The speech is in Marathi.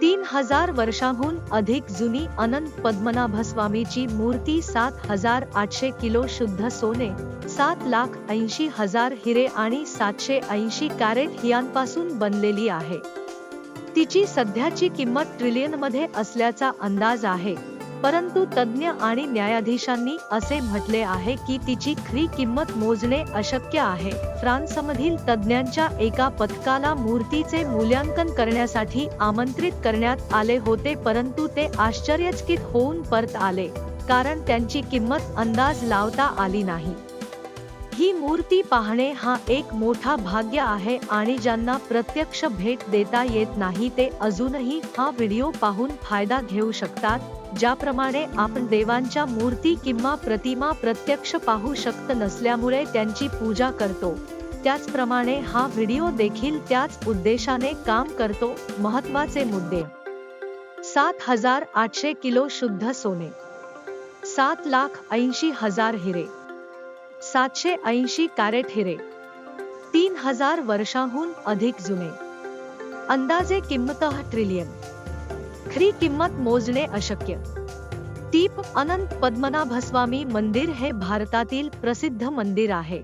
3000 वर्षांहून अधिक जुनी अनंत पद्मनाभस्वामीची मूर्ती 7800 किलो शुद्ध सोने, 7,80,000 हिरे आणि 780 कॅरेट हिऱ्यांपासून बनलेली आहे. तिची सध्याची किंमत ट्रिलियनमध्ये असल्याचा अंदाज आहे, परंतु तज्ज्ञ आणि न्यायाधीशांनी असे म्हटले आहे की तिची खरी किंमत मोजणे अशक्य आहे. फ्रान्समधील तज्ज्ञांच्या एका पथकाला मूर्तीचे मूल्यांकन करण्यासाठी आमंत्रित करण्यात आले होते, परंतु ते आश्चर्यचकित होऊन परत आले, कारण त्यांची किंमत अंदाज लावता आली नाही. ही मूर्ती पाहणे हा एक मोठा भाग्य आहे आणि ज्यांना प्रत्यक्ष भेट देता येत नाही ते अजूनही हा व्हिडिओ पाहून फायदा घेऊ शकतात. ज्याप्रमाणे आपण देवांच्या मूर्ती किंवा प्रतिमा प्रत्यक्ष पाहू शकत नसल्यामुळे त्यांची पूजा करतो, त्याचप्रमाणे हा व्हिडिओ देखील त्याच उद्देशाने काम करतो. महत्त्वाचे मुद्दे: 7800 किलो शुद्ध सोने, 7,80,000 हिरे, 780 कॅरेट हिरे, 3000 वर्षांहून अधिक जुने. अंदाजे किंमत ट्रिलियन. खरी किंमत मोजणे अशक्य. टीप: अनंत पद्मनाभस्वामी मंदिर हे भारतातील प्रसिद्ध मंदिर आहे.